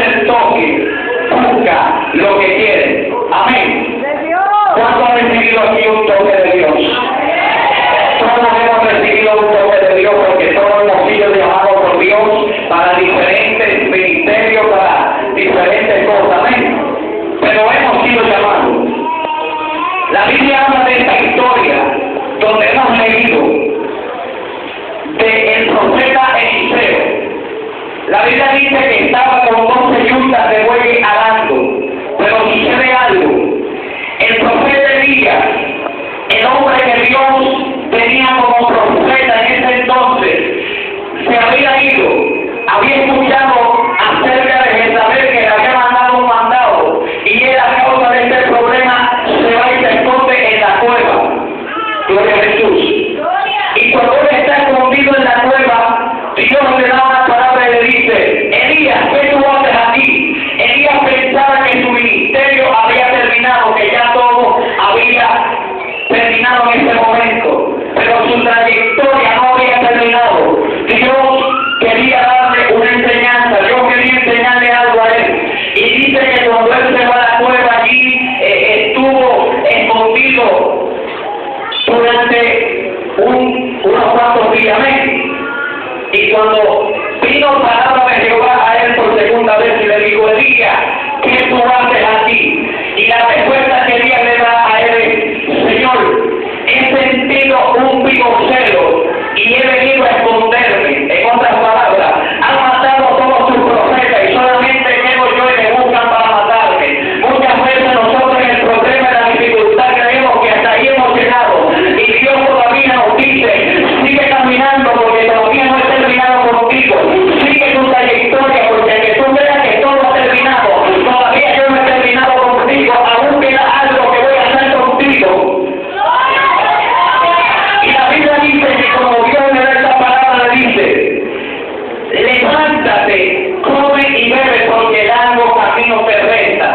el toque, busca lo que quiere. Amén. ¿Cuánto han recibido aquí un toque de Dios? Todos hemos recibido un toque de Dios porque todos hemos sido llamados por Dios para diferentes ministerios, para diferentes cosas. Amén. Pero hemos sido llamados. La Biblia habla de esta historia donde hemos leído del profeta Eliseo. La Biblia dice que estaba con 12 yuntas de bueyes arando, pero sucede algo. El profeta Elías, el hombre que Dios tenía como profeta en ese entonces, se había ido, había escuchado acerca de Jezabel que le había mandado un mandado, y él a causa de este problema se va y se esconde en la cueva. Gloria a Jesús. Y cuando él está escondido en la cueva, Dios le da una palabra y le dice: Elías, ¿qué tú haces aquí? Elías pensaba que su ministerio había terminado, que ya todo había terminado en ese momento, pero su trayectoria no había terminado. Dios quería darle una enseñanza, Dios quería enseñarle algo a él. Y dice que cuando él se va a la cueva allí, estuvo escondido durante unos cuantos días. Amén. Y cuando vino palabra de Jehová a él por segunda vez y le dijo: Elías, ¿qué tú haces aquí? Y la respuesta que Elías le da a él es: Señor, he sentido un vivo celo y he venido a esconderme. En otras palabras, han matado a todos tus profetas y solamente llego yo y me buscan para matarme. Muchas veces nosotros en el problema y la dificultad creemos que hasta ahí hemos llegado, y Dios todavía nos dice: sigue caminando porque todavía no he terminado contigo. Sigue tu trayectoria porque que tú veas que todo ha terminado, todavía yo no he terminado contigo, aún queda algo que voy a hacer contigo. Y la Biblia dice que como Dios le da esta palabra, le dice: levántate, come y bebe porque el largo camino te resta.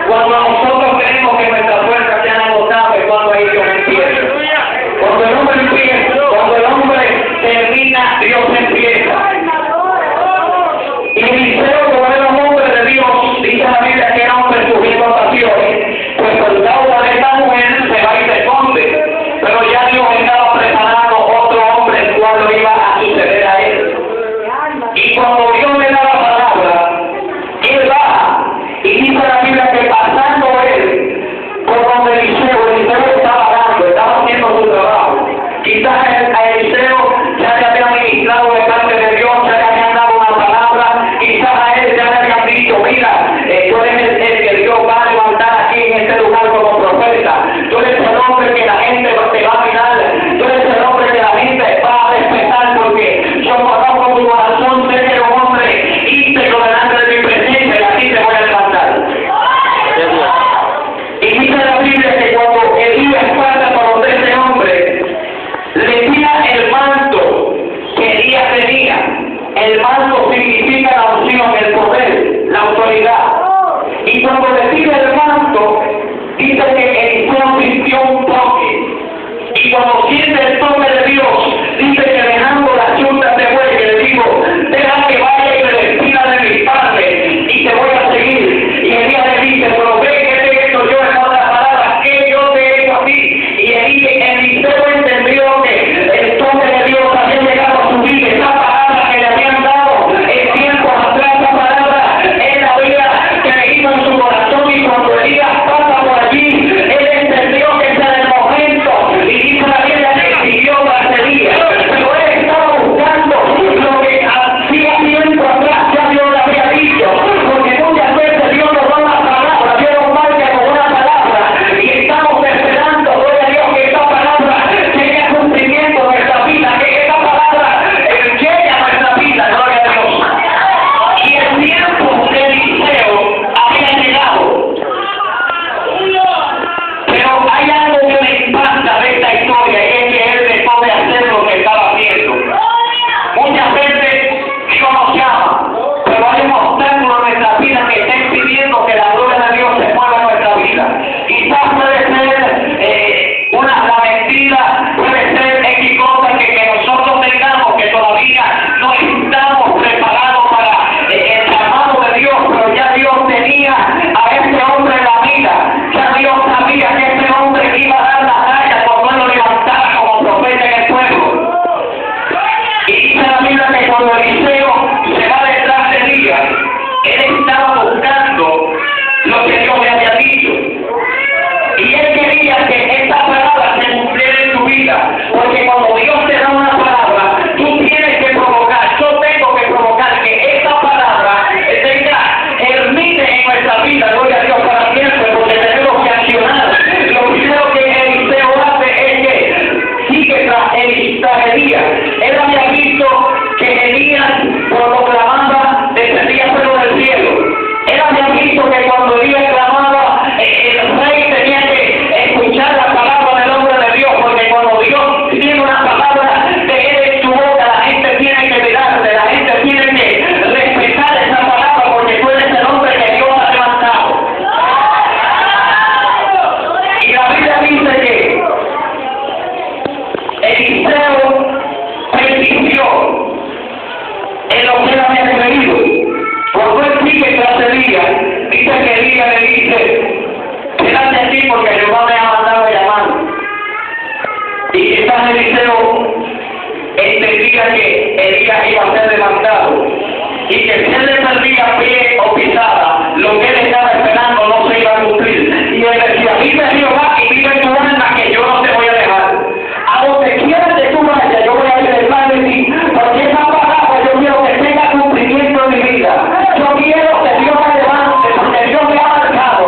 Cuando nosotros creemos que nuestras fuerzas se han agotado es cuando ahí Dios empieza. Cuando el hombre empieza, cuando el hombre termina, Dios empieza. Y Eliseo, como era un hombre de Dios, dice la Biblia que era hombre sujeto a pasiones, pues por causa de esta mujer se va y se esconde. Pero ya Dios estaba preparando otro hombre el cual lo iba a suceder a él. Y cuando Dios le da la palabra, él va y dice la Biblia que pasando él por donde Eliseo estaba dando, estaba haciendo su trabajo. Quizás a Eliseo ya le había ministrado de parte de Dios, ya le habían dado una palabra, quizás a él ya le habían dicho: mira, tú eres el que Dios va a levantar aquí en este lugar como profeta, tú eres el hombre que la gente te va a mirar, tú eres el hombre que la gente va a respetar, porque yo conozco tu corazón, sé que eres un hombre íntegro delante de mi presencia y así te voy a levantar. Y dice la Biblia que cuando Elías pasa por donde ese hombre, le tira el manto que Elías tenía. El manto significa la unción, el poder, la autoridad. Y cuando le tira el manto, dice que Eliseo sintió un toque. Y cuando siente el toque de Dios, dice que dejando las yuntas de buey, le digo: deja que vaya y me despida de mis padres y te voy a seguir. Y Elías le dice: pero ve que te he hecho yo, en otras palabras, que yo te he hecho a ti. Y Eliseo entendió que el toque de Dios había llegado a su vida. Esa palabra que le habían dado en tiempos atrás, esa palabra él había creído en su corazón, y cuando Elías pasa por allí, él entendió que ese era el momento. Y dice la Biblia que siguió para seguir dice que Elías le dice, quédate aquí porque Jehová me ha mandado a llamar. Y quizás Eliseo entendía que Elías iba a ser demandado y que si él le perdía pie o pisada, lo que él estaba esperando no se iba a cumplir. Y él decía, vive Jehová y vive tu alma, que yo no te voy a dejar. A donde quieras que tú vayas, yo voy a ir detrás de ti, porque esa palabra yo quiero que tenga cumplimiento en mi vida. Yo quiero que Dios me levante, porque Dios me ha marcado.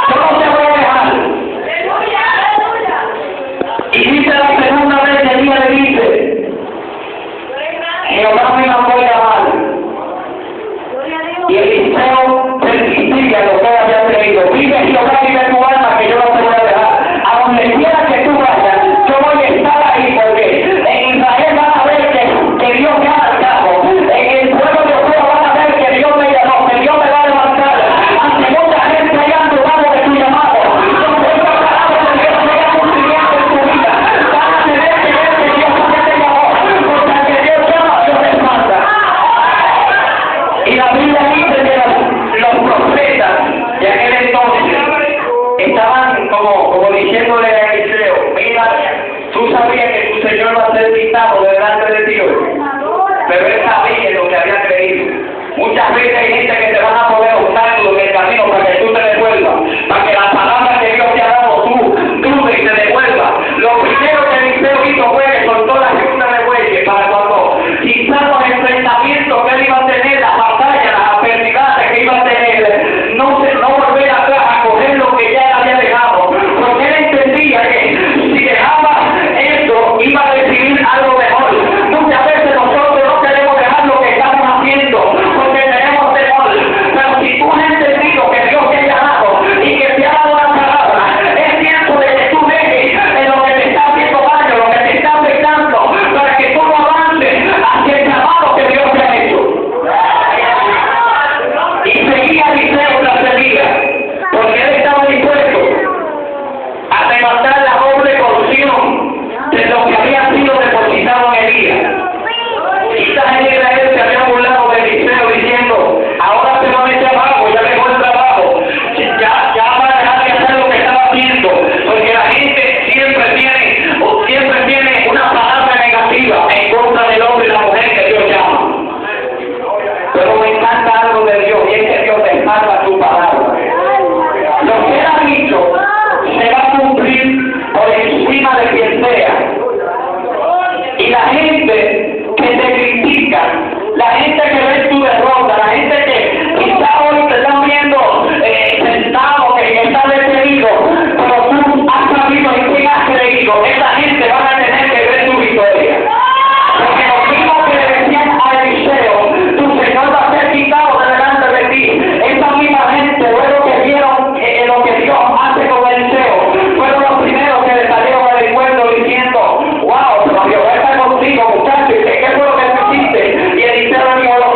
Yo no te voy a dejar. Y dice la segunda vez que Elías le dice, Jehová me mandó a llamar. Y Eliseo persistía lo que él había creído. Vive Jehová, vive tu alma, que yo no te voy a dejar. A donde quiera que tú vayas, yo voy a estar ahí, porque en Israel van a ver que Dios me ha marcado. En el pueblo de Dios van a ver que Dios me llamó, que Dios me va a levantar. Ante mucha gente haya dudado de tu llamado. Yo tengo palabras que Dios me ha cumplido en tu vida. Van a tener que ver que Dios te llamó, porque al que Dios llama, Dios te manda. Y la Biblia dice que los profetas de aquel entonces estaban como diciéndole a Eliseo, mira, tú sabías que tu Señor va a ser quitado delante de Dios, pero él sabía lo que había creído. Muchas veces hay gente que te van a poner obstáculos en el camino para que tú te devuelvas, para que las palabras que Dios te ha dado tú dudes y te devuelvas. Lo primero que Eliseo hizo fue que soltó la segunda de bueyes para cuando quizás los enfrentamientos que él iba a tener, las batallas, las adversidades que iba a tener, no volver atrás a coger lo que ya él había dejado, porque él entendía que si dejaba esto iba a recibir algo mejor. Muchas veces nosotros no queremos dejar lo que estamos haciendo porque tenemos temor, pero si tú has entendido que Dios te ha llamado y que te ha dado la palabra, es tiempo de que tú dejes en lo que te está haciendo daño, lo que te está afectando, para que tú no avances hacia el llamado que Dios te ha hecho. Y seguía Eliseo tras Elías, porque él estaba dispuesto a levantar la doble porción de lo que había sido depositado en Elías. Quizás en Israel se había burlado de Eliseo diciendo, ahora se va a meter abajo, ya dejó el trabajo, ya va a dejar de hacer lo que estaba haciendo, porque la gente siempre tiene una palabra negativa en contra del hombre y la mujer que Dios llama. Pero me encanta algo de Dios, y es que Dios te salva su palabra. Lo que él ha dicho se va a cumplir por encima de quien sea. Y la gente que te critica, la gente que ve tu derrota, la gente que quizá hoy te están viendo sentado, que está detenido, pero tú has sabido en quién has creído, esa gente van a tener que ver tu victoria. Porque lo mismo que le decían a Eliseo, tu Señor va a ser quitado de delante de ti. Esa misma gente, luego que vieron lo que Dios hace con Eliseo, fueron los primeros que le salieron al encuentro diciendo, wow, pero Dios está contigo, muchachos, ¿qué fue lo que tú hiciste? Y Eliseo dijo, lo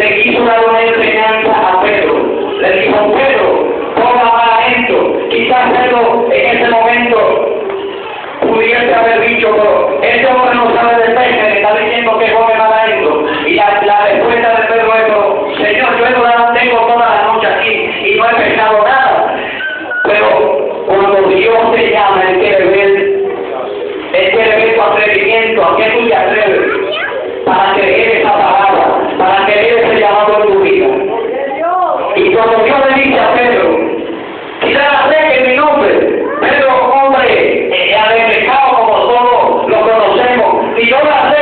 le quiso dar una enseñanza a Pedro. Le dijo: Pedro, toma para esto. Quizás Pedro en ese momento pudiese haber dicho: pero este hombre no sabe de pesca, le está diciendo que come para esto. Y la respuesta de Pedro es: pero, Señor, yo tengo toda la noche aquí y no he pescado nada. Pero cuando Dios te llama, Él quiere ver tu atrevimiento. ¿A qué tú te atreves? Para creer esa palabra, para creer ese llamado en tu vida. Y cuando Dios le dice a Pedro: quizás sé que mi nombre, Pedro, hombre pescado como todos lo conocemos, y yo la sé,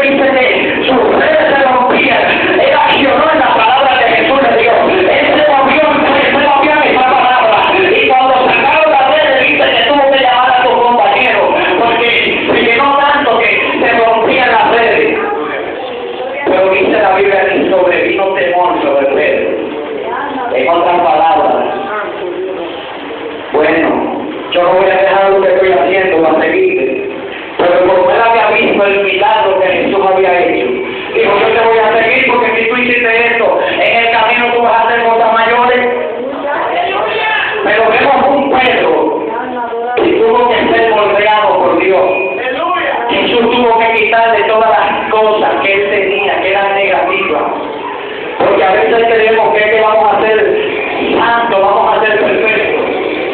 dice que sus redes se rompían. Él accionó en la palabra de Jesús de Dios. Él se movió en esa palabra. Y cuando sacaron las redes, dice que tuvo que llamar a sus compañeros, porque se llenó tanto que se rompían las redes. Pero dice la Biblia que sobrevino temor sobre Pedro. En otras palabras, bueno, yo no voy a dejar lo que estoy haciendo para seguirte. Pero como él había visto el milagro que Jesús había hecho, dijo: yo te voy a seguir, porque si tú hiciste esto, en el camino tú vas a hacer cosas mayores. Pero vemos un Pedro que tuvo que ser moldeado por Dios. Jesús tuvo que quitarle todas las cosas que él tenía, que eran negativas. Porque a veces creemos que vamos a ser santos, vamos a ser perfectos.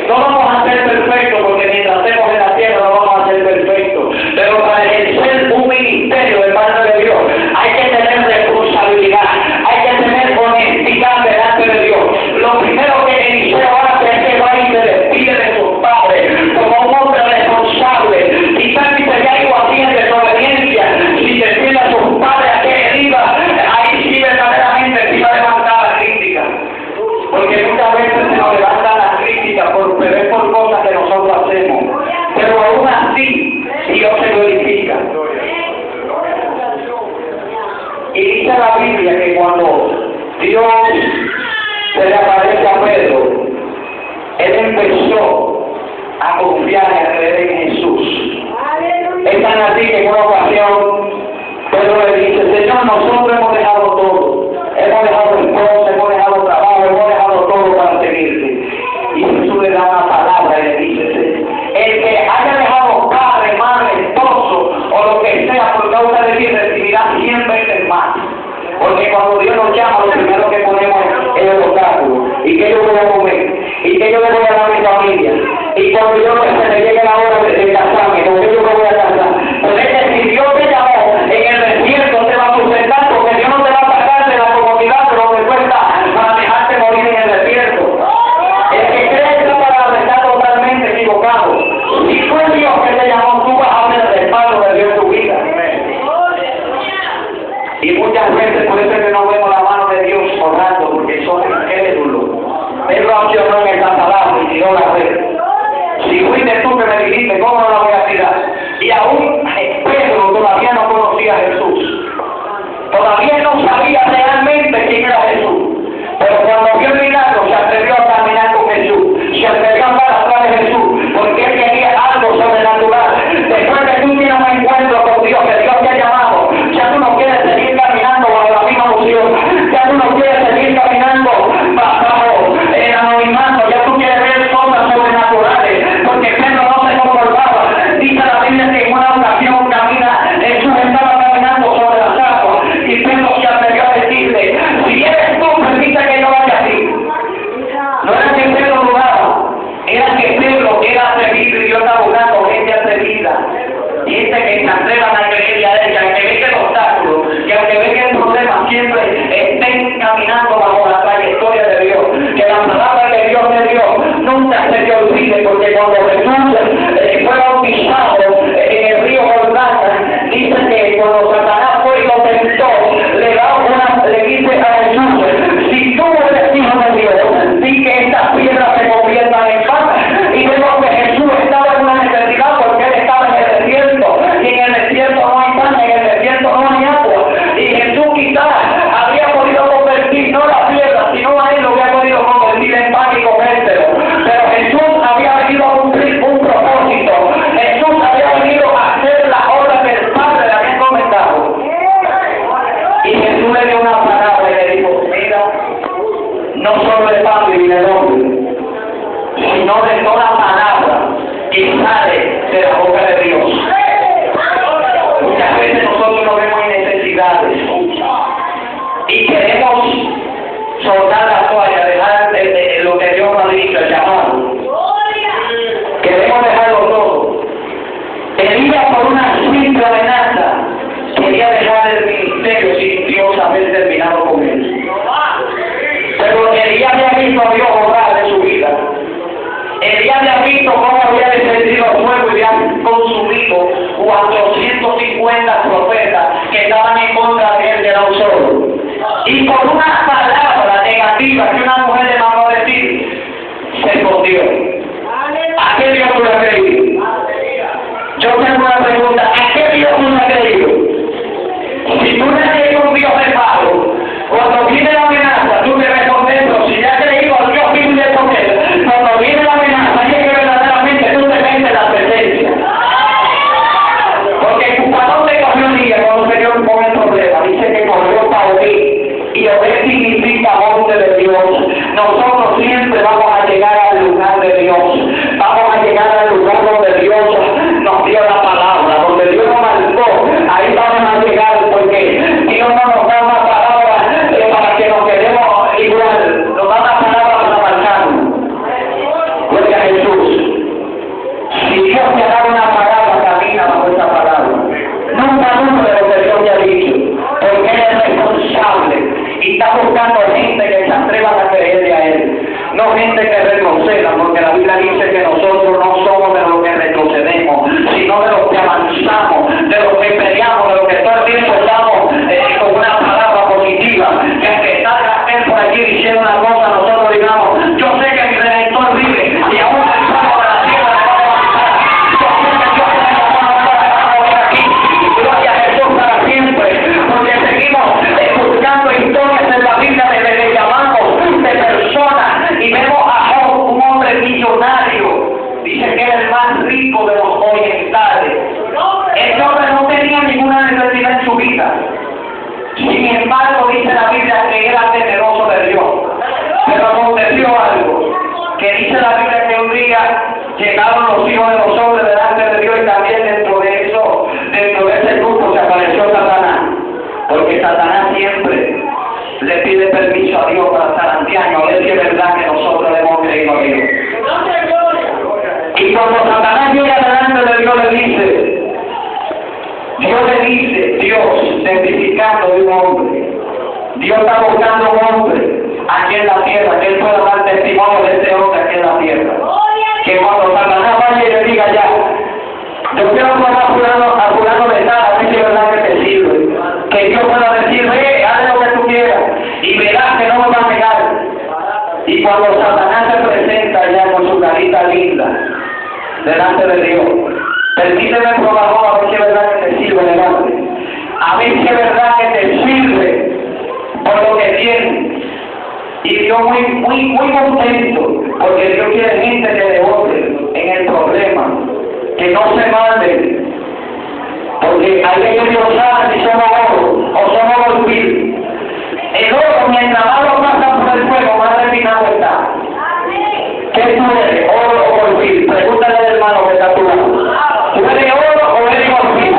No vamos a ser perfectos, porque mientras estemos en la tierra no vamos a ser perfectos. Pero para ejercer un ministerio de parte de Dios hay que tener responsabilidad, hay que tener honestidad delante de Dios. Lo primero que Eliseo hace es que va y se despide de sus padres como un hombre responsable. Quizás si sería algo así en desobediencia, si despide a sus padres a que deriva, ahí sí verdaderamente se va a levantar la crítica. Porque muchas veces se nos levanta la crítica pero es por cosas que nosotros hacemos. Pero aún así, Dios se glorifica. Y dice la Biblia que cuando Dios se le aparece a Pedro, él empezó a confiar y a creer en Jesús. Es tan así que en una ocasión Pedro le dice: Señor, nosotros hemos dejado todo. Hemos dejado esposa, hemos dejado trabajo, hemos dejado todo para seguirte. Y Jesús le da una palabra y le dice: el que haya dejado padre, madre, esposo o lo que sea por causa de ti, recibirá 100 veces más. Porque cuando Dios nos llama, lo primero que ponemos es el obstáculo. ¿Y qué yo voy a comer? ¿Y qué yo le voy a dar a mi familia? Y cuando yo se me llegue la hora de casarme, ¿con qué yo me voy a casar? Pues es que si Dios te llamó, en el desierto te va a sustentar, porque Dios no te va a sacar de la comodidad de lo que cuesta para dejarte morir en el desierto. El que cree esta palabra está totalmente equivocado. Si fue Dios que te llamó, tú vas a ver el respaldo de Dios en tu vida. Y muchas veces por eso es que no vemos la mano de Dios orando, porque somos incrédulos. Él lo accionó en esa palabra y tiró la red. Si fuiste tú que me dijiste, ¿cómo no la voy a tirar? Y aún Pedro todavía no conocía a Jesús. Todavía no sabía realmente quién era Jesús. Pero cuando vio el milagro, se atrevió a caminar con Jesús. Se atrevió a andar atrás de Jesús, porque él quería algo sobrenatural. Después que tú tienes un encuentro con Dios, que Dios te ha llamado, ya tú no quieres seguir caminando bajo la misma unción. Ya tú no quieres seguir caminando bajo el anonimato. Ya tú quieres ver cosas sobrenaturales, porque Pedro no se comportaba. Dice la Biblia que en una ocasión Jesús estaba caminando sobre las aguas y Pedro sino de toda palabra que sale de la boca de Dios. Muchas veces nosotros nos vemos en necesidades y queremos soltar la toalla, dejar lo que Dios nos ha dicho, el llamado. Queremos dejarlo todo. Elías, por una simple amenaza, quería dejar el ministerio sin Dios haber terminado con él. Pero Elías había visto a Dios obrar de su vida. Elías había visto cómo había descendido el fuego y había consumido 450 profetas que estaban en contra de él, de un solo. Y por una palabra negativa que una mujer le mandó a decir, se escondió. ¿A qué Dios tú le has creído? Yo tengo una pregunta, ¿a qué Dios tú le has creído? Si tú le has creído un Dios de palo, cuando viene la amenaza, tú te respondes, si ya has creído al Dios vivo y de poder, cuando viene la amenaza, es que verdaderamente tú te metes en la presencia. Porque cuando te cogió el día, cuando se dio con el problema, dice que corrió para ti, y Obed significa monte de Dios. Nosotros siempre vamos a llegar al lugar de Dios, vamos a llegar al lugar donde Dios nos dio la palabra, donde Dios nos marcó, ahí vamos a llegar, porque Dios no nos da una palabra para que nos quedemos igual, nos da una palabra para marcarnos. Gloria a Jesús. Si Dios te ha dado una palabra, camina bajo esa palabra. Nunca dudes de lo que Dios te ha dicho, porque Él es responsable y está buscando gente que se atrevan a creerle a Él. No gente que retroceda, porque la Biblia dice que nosotros no somos de los que retrocedemos, sino de los que avanzamos, de los que peleamos, de los que todo el tiempo estamos con una palabra positiva. Que aunque salga él por aquí diciendo una cosa, nosotros digamos, yo sé que mi Redentor vive y aún el salvo de la tierra le va a levantar. Yo sé que Dios tiene la mano para morir aquí. Gloria a Jesús para siempre, porque seguimos buscando historias en la Biblia de llamamos de personas y vemos a Job, un hombre millonario. Dice que era el más rico de los orientales. Ese hombre no tenía ninguna necesidad en su vida. Sin embargo, dice la Biblia que era temeroso de Dios. Pero aconteció algo, que dice la Biblia que un día llegaron los hijos de los hombres delante de Dios y también dentro de ese grupo se apareció Satanás. Porque Satanás siempre le pide permiso a Dios para zarandearnos, a ver si es verdad que nosotros le hemos creído a Dios. Y cuando Satanás llega delante de Dios le dice, Dios, testificando de un hombre, Dios está buscando un hombre aquí en la tierra, que él pueda dar testimonio de ese hombre aquí en la tierra. Que cuando Satanás vaya y le diga ya, yo quiero probar a fulano de tal, a ver si es verdad que te sirve. Que Dios pueda decir, haz lo que tú quieras, y verás que no me va a negar. Y cuando Satanás se presenta ya con su carita linda delante de Dios, permíteme probar a ver si es verdad que te sirve, delante. A ver si es verdad que te sirve por lo que tienes. Y Dios muy contento, porque Dios quiere gente que le ore en el problema, que no se manden, porque hay que Dios sabe si somos oro o somos golpil. El oro, mientras más lo pasan por el fuego, más refinado está. ¿Qué tú eres, oro o golpil? Pregúntale al hermano que está a tu lado. ¿Tú eres oro o eres golpil?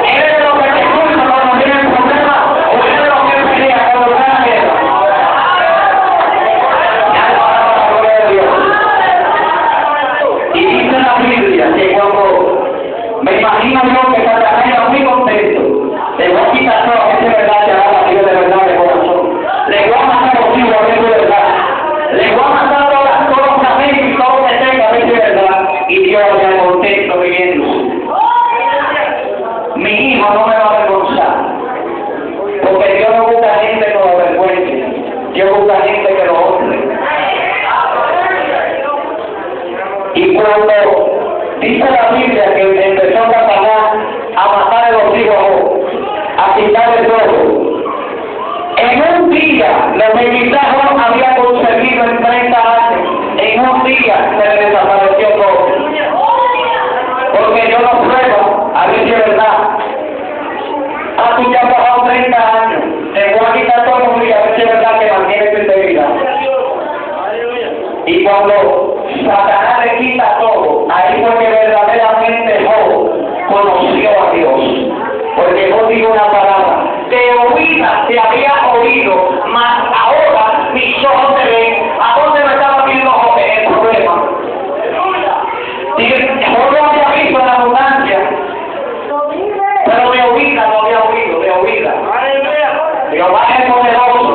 ¿Eres de lo que te culpa cuando viene el problema o eres de lo que pelea cuando gana la guerra? Y dice la Biblia que cuando me imagino yo que Satanás era muy contento, le voy a quitar todo, que es verdad que ahora digo de verdad de corazón, le voy a matar los hijos a ver si es verdad, le voy a matar todos los amigos y todo lo que tenga a ver si es verdad, y Dios ya contento viviendo. Mi hijo no me va a avergonzar, porque Dios no busca gente que lo avergüence, Dios busca gente que lo honre. Y cuando dice la Biblia que empezó Satanás a matar a los hijos, a quitarle todo, en un día lo que quizás había conseguido en 30 años, en un día se le desapareció todo. Porque yo no pruebo, a ver si es verdad. Tú ya has pasado 30 años, te voy a quitar todos los días, a ver si es verdad que mantiene tu integridad. Y cuando Satanás le quita todo. Ahí fue que verdaderamente Job conoció a Dios. Porque Job dijo una palabra: de oídas te había oído, mas ahora mis ojos te ven. ¿A dónde me estaba viendo Job? En el problema. Job no había visto la abundancia, pero de oídas no había oído, de oídas. Jehová es poderoso,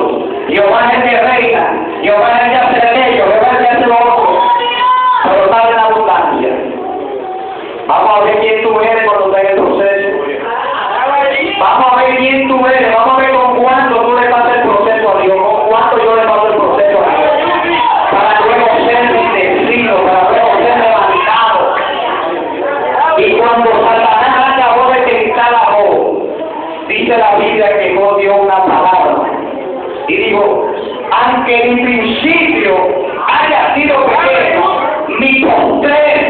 Jehová es que reina, Jehová es que hace aquello, Jehová es que hace lo otro, pero está en la abundancia. Vamos a ver quién tú eres cuando estés en el proceso. Vamos a ver quién tú eres, vamos a ver con cuánto tú le pasas el proceso a Dios, con cuánto yo le paso el proceso a Dios, para luego ser bendecido, para luego ser levantado. Y cuando Satanás acabó de tentar a Job, dice la Biblia que Job dio una palabra y dijo: aunque en principio haya sido pequeño, mi postrer